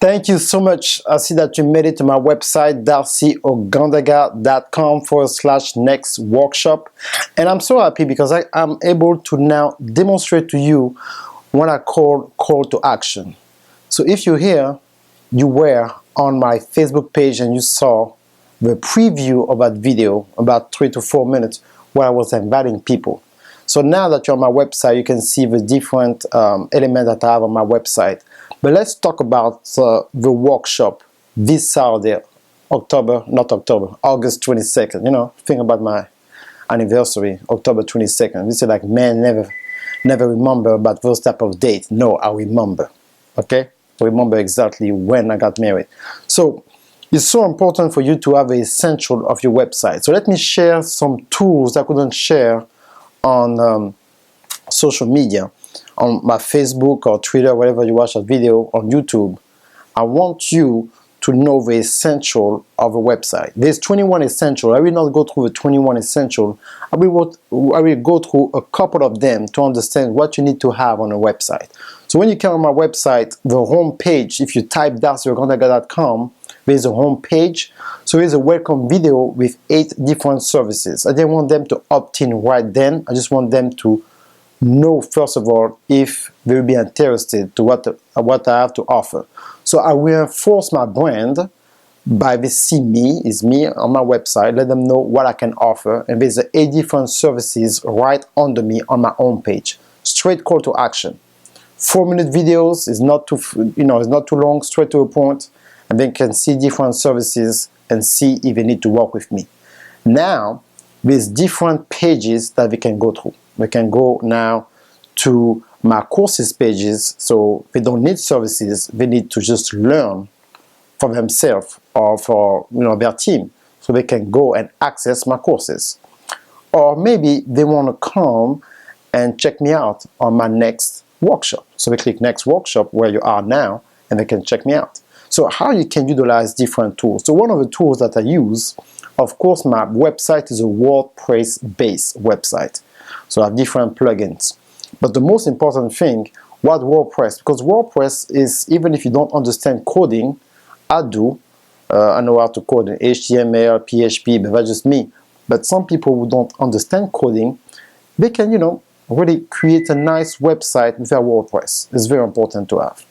Thank you so much. I see that you made it to my website, darcyogandaga.com/next workshop. And I'm so happy because I'm able to now demonstrate to you what I call to action. So if you're here, you were on my Facebook page and you saw the preview of that video, about 3 to 4 minutes, where I was inviting people. So now that you're on my website, you can see the different elements that I have on my website. But let's talk about the workshop this Saturday, August 22nd. You know, think about my anniversary, October 22nd. You say like, man, never remember about those type of dates. No, I remember, okay? I remember exactly when I got married. So it's so important for you to have the essential of your website. So let me share some tools I couldn't share on social media, on my Facebook or Twitter, wherever you watch a video, on YouTube. I want you to know the essential of a website. There's 21 essential. I will not go through the 21 essential. I will go through a couple of them to understand what you need to have on a website. So when you come on my website, the home page, if you type darcyogandaga.com, there's a home page. So there's a welcome video with 8 different services. I didn't want them to opt in right then. I just want them to know, first of all, if they will be interested to what I have to offer. So I reinforce my brand by the see me, is me on my website, let them know what I can offer, and there's 8 different services right under me on my home page. Straight call to action. 4-minute videos is not too, it's not too long, straight to a point, and then can see different services and see if they need to work with me. Now, there's different pages that we can go through. We can go now to my courses pages, so they don't need services, they need to just learn for themselves or for their team, so they can go and access my courses. Or maybe they want to come and check me out on my next workshop. So they click next workshop where you are now and they can check me out. So how you can utilize different tools. So one of the tools that I use, of course, my website is a WordPress-based website. So I have different plugins. But the most important thing, what WordPress? Because WordPress is, even if you don't understand coding, I do. I know how to code in HTML, PHP, but that's just me. But some people who don't understand coding, they can, really create a nice website with their WordPress. It's very important to have.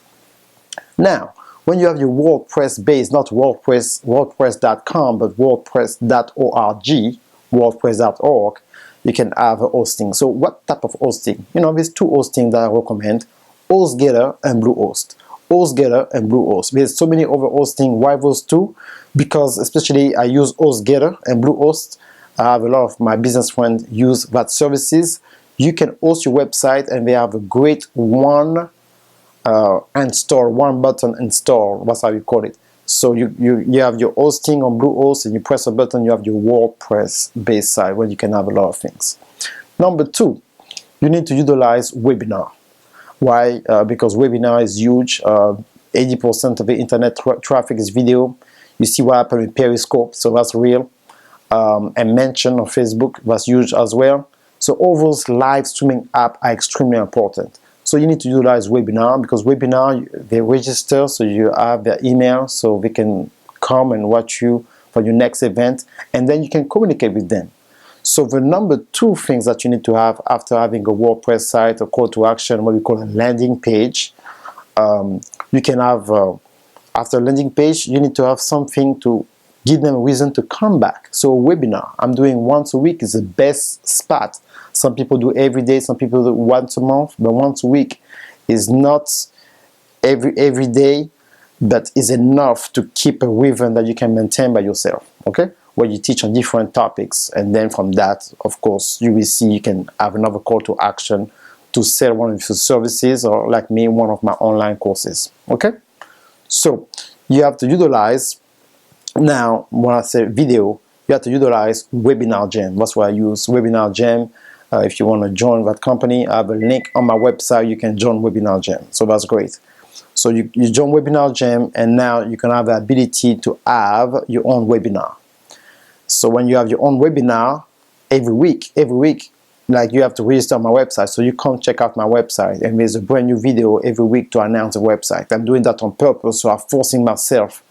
Now, when you have your WordPress base, not WordPress.com, but WordPress.org, WordPress.org, you can have a hosting. So what type of hosting? There's 2 hosting that I recommend, HostGator and Bluehost. HostGator and Bluehost. There's so many other hosting. Why those 2? Because especially I use HostGator and Bluehost. I have a lot of my business friends use that services. You can host your website and they have a great one button install. That's how you call it. So you have your hosting on Bluehost and you press a button, you have your WordPress based site where you can have a lot of things. Number 2, you need to utilize webinar. Why? Because webinar is huge. 80% of the internet traffic is video. You see what happened with Periscope, so that's real. And Mention on Facebook, that's huge as well. So all those live streaming apps are extremely important. So you need to utilize webinar, because webinar, they register, so you have their email, so they can come and watch you for your next event, and then you can communicate with them. So the number 2 things that you need to have after having a WordPress site, a call to action, what we call a landing page, you can have, after a landing page, you need to have something to give them a reason to come back. So a webinar, I'm doing once a week, is the best spot. Some people do every day, some people do once a month, but once a week is not every day, but is enough to keep a rhythm that you can maintain by yourself, okay? Where you teach on different topics, and then from that, of course, you will see you can have another call to action to sell one of your services, or like me, one of my online courses, okay? So you have to utilize, now when I say video, you have to utilize Webinar Jam. That's what I use, Webinar Jam. If you want to join that company, I have a link on my website. You can join Webinar Jam. So that's great. So you join Webinar Jam, and now you can have the ability to have your own webinar. So when you have your own webinar, every week, like you have to register on my website, so you come check out my website, and there's a brand new video every week to announce the website. I'm doing that on purpose, so I'm forcing myself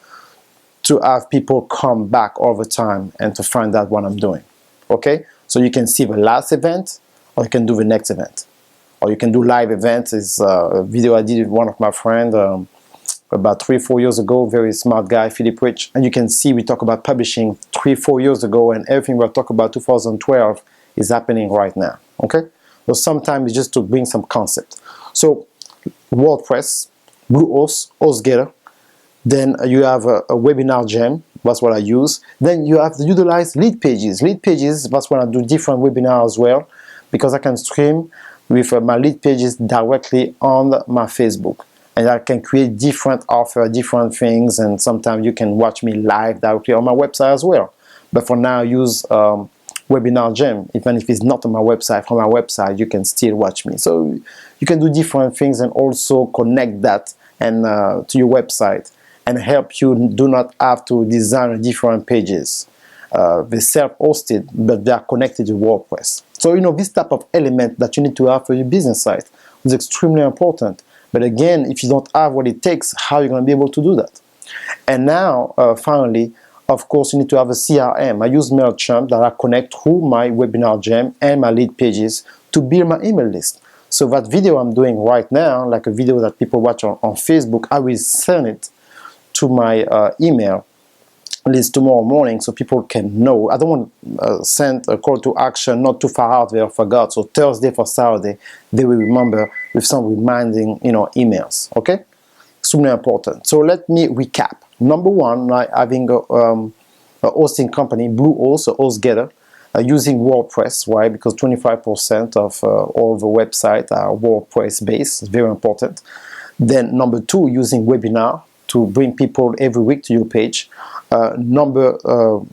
to have people come back all the time and to find out what I'm doing. Okay, so you can see the last event, or you can do the next event, or you can do live events. It's a video I did with one of my friends about 3-4 years ago. Very smart guy, Philip Rich. And you can see we talk about publishing 3-4 years ago, and everything we'll talk about 2012 is happening right now. Okay, so sometimes it's just to bring some concept. So WordPress, Bluehost, HostGator. Then you have a webinar gem. That's what I use. Then you have to utilize lead pages. Lead pages, that's when I do different webinars as well, because I can stream with my lead pages directly on my Facebook. And I can create different offers, different things, and sometimes you can watch me live directly on my website as well. But for now, use webinar gem. Even if it's not on my website, from my website, you can still watch me. So you can do different things and also connect that and to your website, and help you do not have to design different pages. They're self-hosted, but they are connected to WordPress. So, this type of element that you need to have for your business site is extremely important. But again, if you don't have what it takes, how are you going to be able to do that? And now, finally, of course, you need to have a CRM. I use MailChimp that I connect through my webinar gem and my lead pages to build my email list. So that video I'm doing right now, like a video that people watch on Facebook, I will send it to my email list tomorrow morning, so people can know. I don't want to send a call to action not too far out there, forgot. So Thursday for Saturday, they will remember with some reminding, emails. Okay, extremely important. So let me recap. Number one, like having a hosting company, Bluehost or HostGator, using WordPress. Why? Because 25% of all the websites are WordPress based. It's very important. Then number two, using webinar to bring people every week to your page. Number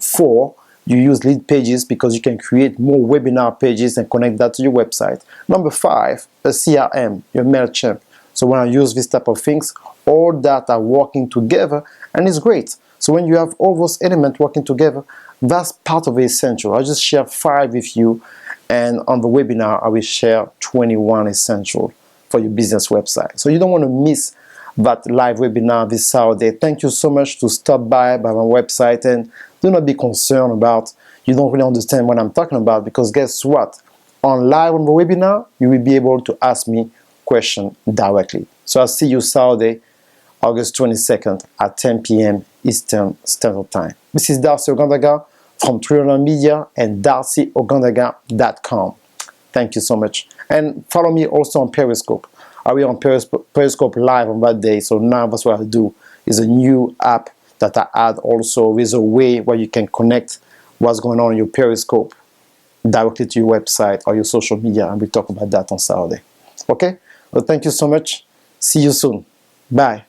four, you use lead pages because you can create more webinar pages and connect that to your website. Number five, a CRM, your MailChimp. So when I use this type of things, all that are working together, and it's great. So when you have all those elements working together, that's part of the essential. I just share 5 with you, and on the webinar, I will share 21 essential for your business website. So you don't want to miss that live webinar this Saturday. Thank you so much to stop by my website, and do not be concerned about you don't really understand what I'm talking about, because guess what? On the webinar, you will be able to ask me questions directly. So I'll see you Saturday, August 22nd at 10 p.m. Eastern Standard Time. This is Darcy Ogandaga from 300 Media and darcyogandaga.com. Thank you so much. And follow me also on Periscope. I will on Periscope live on that day. So now that's what I do. Is a new app that I add also with a way where you can connect what's going on in your Periscope directly to your website or your social media. And we'll talk about that on Saturday. Okay? Well, thank you so much. See you soon. Bye.